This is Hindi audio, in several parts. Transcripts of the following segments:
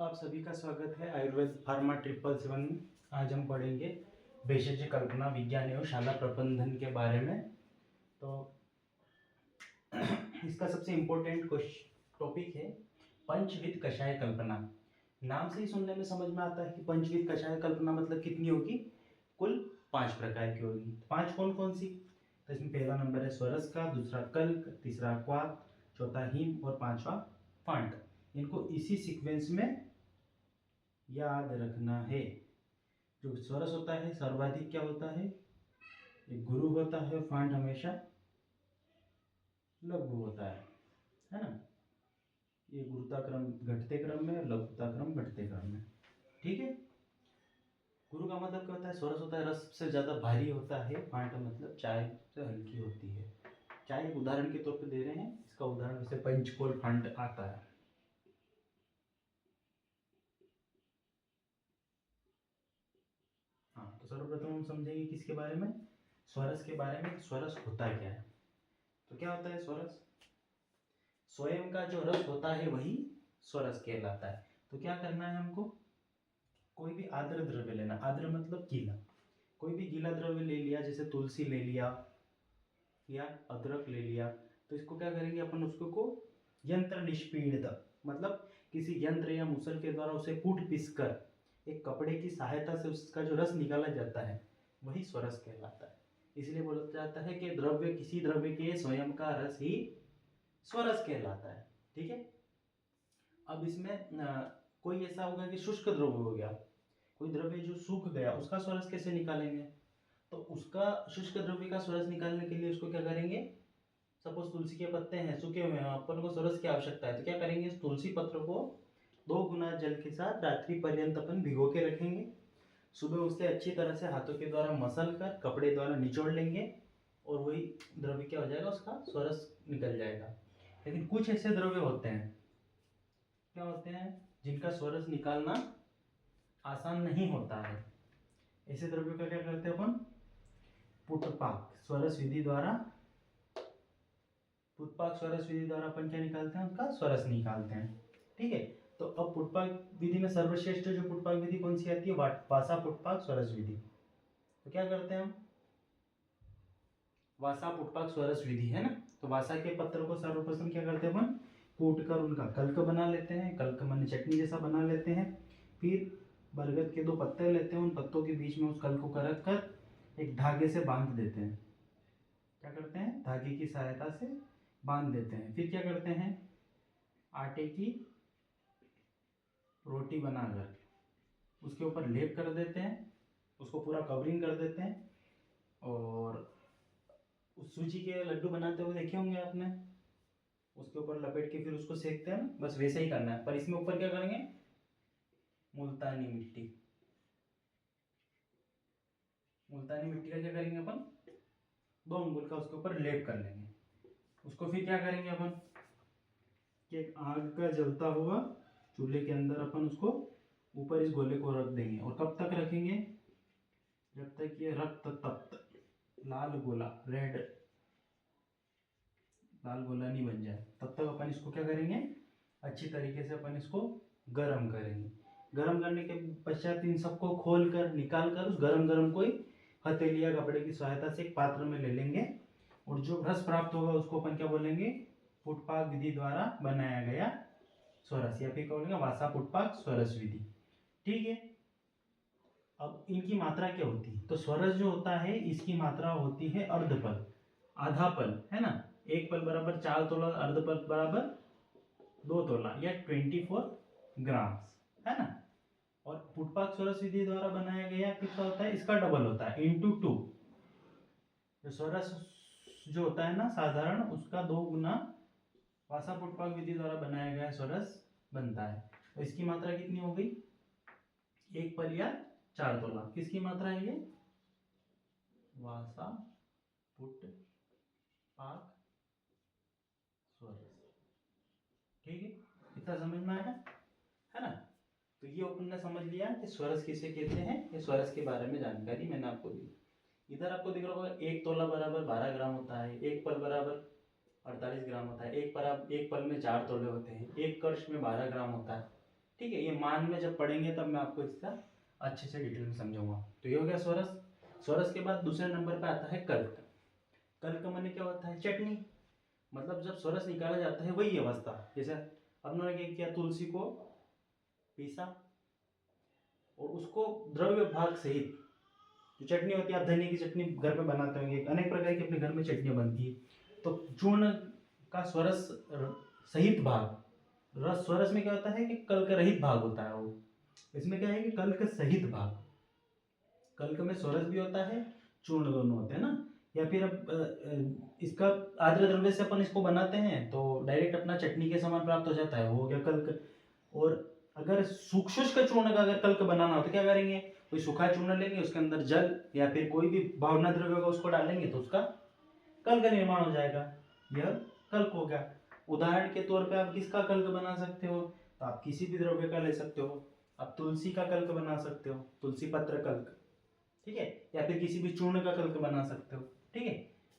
आप सभी का स्वागत है आयुर्वेद फार्मा 777 में। आज हम पढ़ेंगे भेषज कल्पना विज्ञान एवं शाला प्रबंधन के बारे में। तो इसका सबसे इम्पोर्टेंट टॉपिक है पंचविध कषाय कल्पना। नाम से ही सुनने में समझ में आता है कि पंचविध कषाय कल्पना मतलब कितनी होगी, कुल 5 प्रकार की होगी। 5 कौन कौन सी? तो इसमें पहला नंबर है स्वरस का, दूसरा कल्क, तीसरा क्वाथ, चौथा हिम और पांचवा फांट। इनको इसी सीक्वेंस में याद रखना है। जो स्वरस होता है सर्वाधिक क्या होता है, एक गुरु होता है, फांट हमेशा लघु होता है ना। ये गुरुता क्रम घटते क्रम में, लघुता क्रम बढ़ते क्रम में। ठीक है। गुरु का मतलब क्या होता है, स्वरस होता है रस से ज्यादा भारी होता है, फांट मतलब चाय से हल्की होती है। चाय एक उदाहरण के तौर पे दे रहे हैं, इसका उदाहरण जैसे पंचकोल फांट आता है। हाँ, तो सर्वप्रथम हम समझेंगे किसके बारे में, स्वरस के बारे में। स्वरस होता क्या है? तो क्या होता है स्वरस? स्वयं का जो रस होता है वही स्वरस कहलाता है। तो क्या करना है हमको, कोई भी आर्द्र द्रव्य लेना। आर्द्र मतलब गीला, कोई भी गीला द्रव्य ले लिया, जैसे तुलसी ले लिया या अदरक ले लिया। तो इसको क्या करेंगे अपन, उसको को यंत्र निष्पीड़ित मतलब किसी यंत्र या मुसल के द्वारा उसे कूट पीस कर एक कपड़े की सहायता से उसका जो रस निकाला जाता है वही स्वरस कहलाता है। इसलिए बोला जाता है कि द्रव्य, किसी द्रव्य के स्वयं का रस ही स्वरस कहलाता है। ठीक है। अब इसमें कोई ऐसा होगा कि शुष्क द्रव्य हो गया, कोई द्रव्य जो सूख गया, उसका स्वरस कैसे निकालेंगे? तो उसका शुष्क द्रव्य का स्वरस निकालने के लिए उसको क्या करेंगे, सपोज तुलसी के पत्ते हैं, सूखे हुए हैं, अपन को स्वरस की आवश्यकता है, तो क्या करेंगे, इस तुलसी पत्र को 2 गुना जल के साथ रात्रि पर्यंत अपन भिगो के रखेंगे। सुबह उसे अच्छी तरह से हाथों के द्वारा मसल कर कपड़े द्वारा निचोड़ लेंगे और वही द्रव्य क्या हो जाएगा, उसका स्वरस निकल जाएगा। लेकिन कुछ ऐसे द्रव्य होते हैं, क्या होते हैं, जिनका स्वरस निकालना आसान नहीं होता है। ऐसे द्रव्यों का क्या करते हैं अपन, पुटपाक स्वरस विधि द्वारा, पुटपाक स्वरस विधि द्वारा अपन क्या निकालते हैं, उसका स्वरस निकालते हैं। ठीक है। तो अब पुटपाक विधि में सर्वश्रेष्ठ जो पुटपाक विधि कौन सी आती है, वासा पुटपाक स्वरस विधि। तो क्या करते हैं हम, वासा पुटपाक स्वरस विधि है ना। तो वासा के पत्र को सर्वप्रथम क्या करते हैं अपन, कूट कर उनका कल्क बना लेते हैं, कल्क माने चटनी जैसा बना लेते हैं। फिर बरगद के 2 पत्ते लेते हैं, उन पत्तों के बीच में उस कल्क को रख कर एक धागे से बांध देते हैं। क्या करते हैं, धागे की सहायता से बांध देते हैं। फिर क्या करते हैं, आटे की रोटी बनाकर उसके ऊपर लेप कर देते हैं, उसको पूरा कवरिंग कर देते हैं। और उस सूजी के लड्डू बनाते हुए देखे होंगे आपने, उसके ऊपर लपेट के फिर उसको सेकते हैं, बस वैसे ही करना है। पर इसमें ऊपर क्या करेंगे, मुल्तानी मिट्टी। मुल्तानी मिट्टी का क्या करेंगे अपन, 2 अंगुल का उसके ऊपर लेप कर लेंगे। उसको फिर क्या करेंगे अपन, कि एक आग का जलता हुआ चूल्हे के अंदर अपन उसको ऊपर इस गोले को रख देंगे। और कब तक रखेंगे, जब तक ये रक्त तप्त लाल गोला, रेड लाल गोला नहीं बन जाए, तब तक अपन इसको क्या करेंगे, अच्छी तरीके से अपन इसको गर्म करेंगे। गर्म करने के पश्चात इन सबको खोल कर निकाल कर उस गरम गरम को ही हथेली या कपड़े की सहायता से एक पात्र में ले लेंगे। और जो रस प्राप्त होगा उसको अपन क्या बोलेंगे, पुटपाक विधि द्वारा बनाया गया स्वरस, या फिर क्या बोलेंगे, वासा पुटपाक स्वरस विधि। ठीक है। अब इनकी मात्रा क्या होती है, तो स्वरस जो होता है इसकी मात्रा होती है अर्धपल, आधा पल है ना। 1 पल बराबर 4 तोला, अर्धपल बराबर 2 तोला या 24 ग्राम है ना। और पुटपाक स्वरस विधि द्वारा बनाया गया कितना होता है, इसका डबल होता है, इंटू 2। जो स्वरस जो होता है ना साधारण, उसका 2 गुना वासा पुटपाक विधि द्वारा बनाया गया स्वरस बनता है। तो इसकी मात्रा कितनी हो गई, 1 पल या 4 तोला। किसकी मात्रा है ये, वासा पुटपाक स्वरस। ठीक है, इतना समझ में आया है ना। तो ये अपन ने समझ लिया कि स्वरस किसे कहते हैं, ये स्वरस के बारे में जानकारी मैंने आपको दी। इधर आपको दिख रहा होगा 1 तोला बराबर 12 ग्राम होता है, 1 पल बराबर 48 ग्राम होता है, 1 पल में 4 तोले होते हैं, 1 कर्ण में 12 ग्राम होता है। ठीक है, ये मान में जब पढ़ेंगे तब मैं आपको इसका अच्छे से डिटेल में समझाऊंगा। तो ये हो गया स्वरस। स्वरस के बाद दूसरे नंबर पे आता है कल्क। कल्क माने क्या होता है? चटनी। मतलब जब स्वरस निकाला जाता है वही अवस्था, जैसे अब उन्होंने क्या किया, तुलसी को पीसा और उसको द्रव्य भाग सहित, जो चटनी होती है, आप धनिया की चटनी घर पे बनाते होंगे, अनेक प्रकार की अपने घर में चटनियाँ बनती है, तो चूर्ण का स्वरस सहित भाग, रस स्वरस में क्या होता है कि कल्क रहित भाग होता है वो, इसमें क्या है कि कल्क सहित भाग। कल्क में स्वरस भी होता है, चूर्ण दोनों होते हैं ना। या फिर अब इसका आद्र द्रव्य से अपन इसको बनाते हैं तो डायरेक्ट अपना चटनी के समान प्राप्त हो जाता है, वो हो गया कल्क। और अगर शुष्क चूर्ण का अगर कल्क बनाना हो तो क्या करेंगे, कोई सूखा चूर्ण लेंगे, उसके अंदर जल या फिर कोई भी भावना द्रव्य होगा उसको डालेंगे तो उसका कल्क निर्माण हो जाएगा, यह कल्क हो गया। उदाहरण के तौर पे आप किसका कल्क बना सकते हो, तो आप किसी भी द्रव्य का ले सकते हो। आप तुलसी का कल्क बना सकते हो, तुलसी पत्र कल्क, ठीक है, या फिर किसी भी चूर्ण का कल्क बना सकते हो, ठीक है।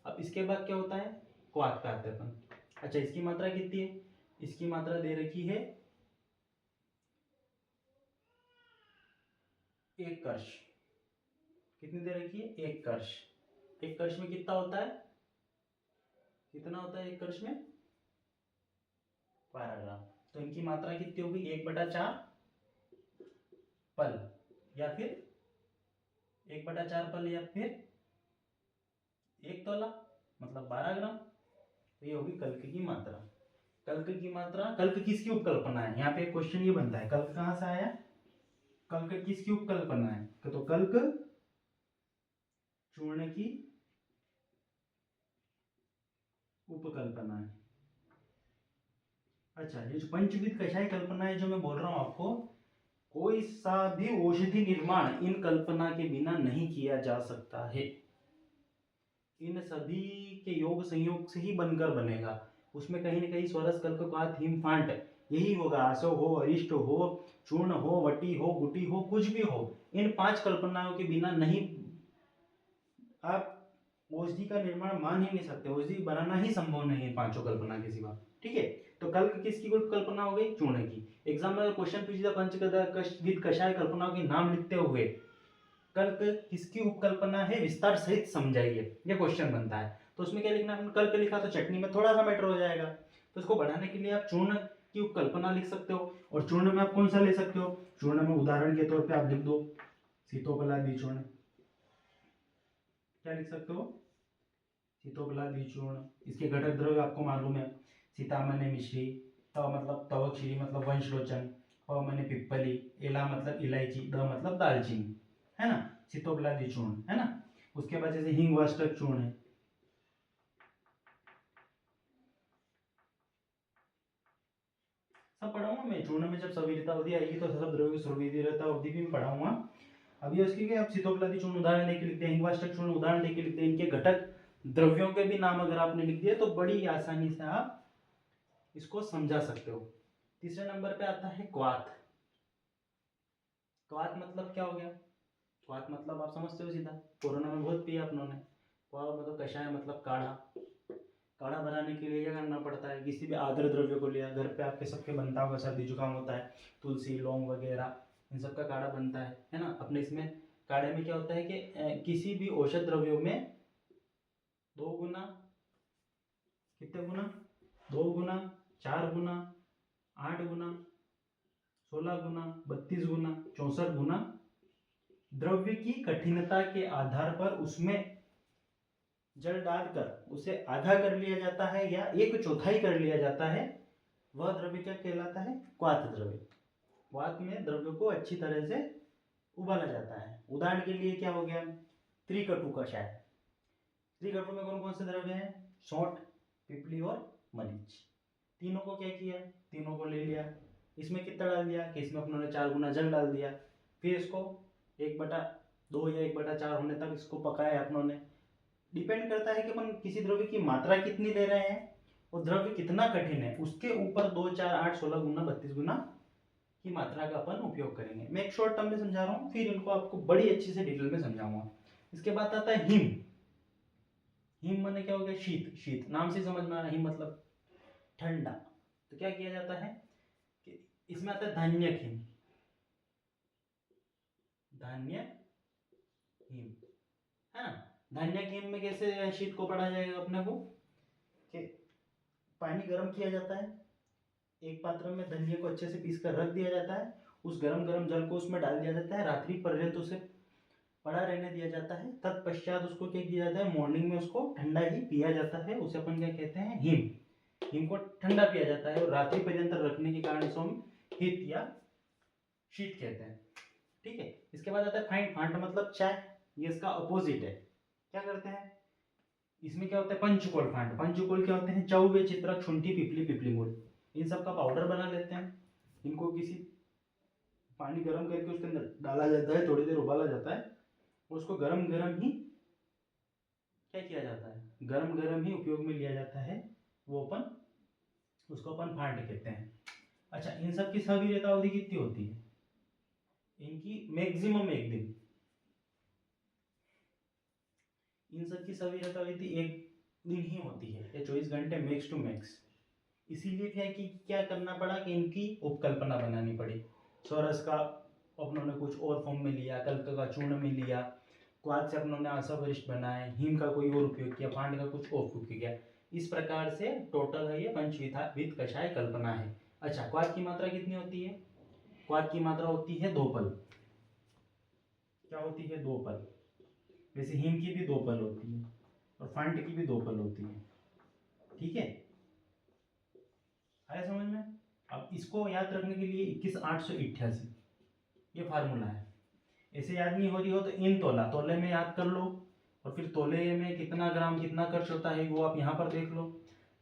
अब इसके बाद क्या होता है, क्वाथ पे आते हैं अपन। अच्छा, इसकी मात्रा कितनी है? इसकी मात्रा दे रखी है 1 कर्ष। कितनी दे रखी है? 1 कर्ष। 1 कर्ष में कितना होता है? कितना होता है 1 कर्ष में? 12 ग्राम। तो इनकी मात्रा कितनी होगी? 1/4 पल, या फिर 1/4 पल, या फिर 1 तोला, मतलब 12 ग्राम। तो ये होगी कल्क की मात्रा। कल्क की मात्रा, कल्क किसकी उपकल्पना है? यहाँ पे क्वेश्चन ये बनता है, कल्क कहाँ से आया? कल्क किसकी उपकल्पना है? तो कल्क चूर्ण की उपकल्पना है। अच्छा, ये जो पंचविध कषाय कल्पना है जो मैं बोल रहा हूं आपको, कोई सा भी औषधि निर्माण इन कल्पना के बिना नहीं किया जा सकता है। इन सभी के योग संयोग से ही बनकर बनेगा। उसमें कहीं ना कहीं स्वरस कल्क क्वाथ हिमफांट यही होगा, आसो हो, अरिष्ट हो, चूर्ण हो, वटी हो, गुटी हो, कुछ भी हो, इन 5 कल्पनाओं के बिना नहीं, आप औषधि का निर्माण मान ही नहीं सकते, औषधि बनाना ही संभव नहीं है पांचों कल्पना के सिवा, ठीक है। तो कल्क किसकी कल्पना हो गई? चूर्ण की। एग्जाम में क्वेश्चन पूछ दिया पंचविध कषाय कल्पनाओं के नाम लिखते हुए कल्क किसकी उपकल्पना है विस्तार सहित समझाइए, ये क्वेश्चन बनता है। तो उसमें क्या लिखना है? कल्क लिखा तो चटनी में थोड़ा सा मैटर हो जाएगा, तो इसको बढ़ाने के लिए आप चूर्ण की उपकल्पना लिख सकते हो। और चूर्ण में आप कौन सा ले सकते हो? चूर्ण में उदाहरण के तौर पे आप लिख दो सीतोपलादी चूर्ण। क्या लिख सकते हो? सीतोपलादी चूर्ण। इसके घटक द्रव्य आपको मालूम है, सीतामने मिश्री, तव मतलब तवक्षीरी मतलब वंशलोचन, प मने पिप्पली, एला मतलब इलायची, द मतलब दालचीनी, है ना, सीतोपलादी चूर्ण, है ना। उसके बाद जैसे हिंग वाष्टक चूर्ण है, सब पढ़ाऊंगा मैं चूर्ण में, जब सविरता अवधि आएगी तो सब द्रव्य की सविरता अवधि भी पढ़ाऊंगा। अभी उसकी क्या, आप सीतोपलादी चूर्ण उदाहरण देके लिखते हैं, हिंग वाष्टक चूर्ण उदाहरण देके लिखते हैं, इनके घटक द्रव्यों के भी नाम अगर आपने लिख दिए तो बड़ी आसानी से आप इसको समझा सकते हो। तीसरे नंबर पे आता है क्वाथ। क्वाथ मतलब क्या हो गया? क्वाथ मतलब आप समझते हो सीधा, कोरोना में बहुत पिया अपनों ने। क्वाथ मतलब कषाय मतलब काढ़ा। काढ़ा बनाने के लिए क्या करना पड़ता है? किसी भी आर्द्र द्रव्य को लिया, घर पे आपके सबके बनता होगा, सर्दी जुकाम होता है, तुलसी लौंग वगैरह इन सब का काढ़ा बनता है ना। अपने इसमें काढ़े में क्या होता है कि किसी भी औषध द्रव्यों में 2 गुना, कितने गुना? 2 गुना, 4 गुना, 8 गुना, 16 गुना, 32 गुना, 64 गुना द्रव्य की कठिनता के आधार पर उसमें जल डालकर उसे आधा कर लिया जाता है या 1/4 कर लिया जाता है, वह द्रव्य क्या कहलाता है? क्वाथ द्रव्य। क्वाथ में द्रव्य को अच्छी तरह से उबाला जाता है। उदाहरण के लिए क्या हो गया? त्रिकटु कषाय। त्रिकटु में कौन कौन से द्रव्य हैं? सौंठ, पिपली और मरीच। तीनों को क्या किया? तीनों को ले लिया, इसमें कितना डाल दिया कि इसमें अपनों ने 4 गुना जल डाल दिया, फिर इसको 1/2 या 1/4 होने तक इसको पकाया अपनों ने। डिपेंड करता है कि अपन किसी द्रव्य की मात्रा कितनी ले रहे हैं और द्रव्य कितना कठिन है, उसके ऊपर 2, 4, 8, 16 गुना, 32 गुना की मात्रा का अपन उपयोग करेंगे। मैं एक शॉर्ट टर्म में समझा रहा हूँ, फिर इनको आपको बड़ी अच्छी से डिटेल में समझाऊंगा। इसके बाद आता है हिम। हिम माने क्या हो गया? शीत। शीत नाम से समझ में आ रहा है, हिम मतलब ठंडा। तो क्या किया जाता है कि इसमें आता है धान्य हिम, धान्य हिम है ना। धान्य हिम में कैसे शीत को पढ़ा जाएगा अपने को कि पानी गर्म किया जाता है, एक पात्र में धनिया को अच्छे से पीस कर रख दिया जाता है, उस गरम गरम जल को उसमें डाल दिया जाता है, रात्रि पर्यंत उसे पड़ा रहने दिया जाता है, तत्पश्चात उसको क्या किया जाता है, मॉर्निंग में उसको ठंडा ही पिया जाता है, उसे अपन क्या कहते हैं, हिम। हिम को ठंडा पिया जाता है और रात्रि पर्यंत रखने के कारण इसको हम हित या शीत कहते हैं। ठीक है, इसके बाद आता है फाइंड। फांट मतलब चाय, ये इसका अपोजिट है। क्या करते हैं इसमें, क्या होता है, पंचकोल फांट। पंचकोल क्या होते हैं, चौवे, चित्रक, शुंठी, पिपली, पिपली मूल, इन सब का पाउडर बना लेते हैं। इनको किसी पानी गर्म करके उसके अंदर डाला जाता है, थोड़ी देर उबाला जाता है, उसको गरम गरम ही क्या किया जाता है, गरम गरम ही उपयोग में लिया जाता है, वो अपन उसको अपन फांट कहते हैं। अच्छा, इन सब की सविरेता अवधि कितनी होती है, इनकी मैक्सिमम 1 दिन, इन सब की सविरेता अवधि 1 दिन ही होती है, या 24 घंटे मैक्स टू मैक्स। इसीलिए क्या कि क्या करना पड़ा कि इनकी उपकल्पना बनानी पड़ी। स्वरस का अपनों ने कुछ और फॉर्म में लिया, कल्क का चूर्ण में लिया, क्वाथ से अपनों ने असवरिष्ठ बनाए, हिम का कोई और उपयोग किया, फांड का कुछ और उपयोग किया। इस प्रकार से टोटल है ये पंचविध कषाय कल्पना है। अच्छा, क्वाथ की मात्रा कितनी होती है, क्वाथ की मात्रा होती है 2 पल। क्या होती है, 2 पल। वैसे हिम की भी 2 पल होती है और फांड की भी 2 पल होती है। ठीक है, आया समझ में। अब इसको याद रखने के लिए 21,888 ये फार्मूला है। ऐसे याद नहीं हो रही हो तो इन तोला, तोले में याद कर लो, और फिर तोले में कितना ग्राम कितना खर्च होता है वो आप यहाँ पर देख लो।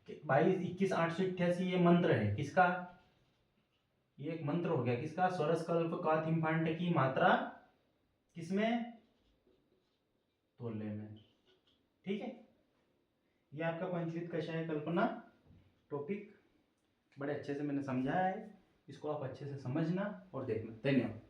21,888 ये मंत्र है किसका, ये एक मंत्र हो गया किसका, स्वरस कल्प का थिम्फांट की मात्रा किसमें, तोले में। ठीक है, ये आपका पंचविध कषाय कल्पना टॉपिक बड़े अच्छे से मैंने समझाया है, इसको आप अच्छे से समझना और देखना। धन्यवाद।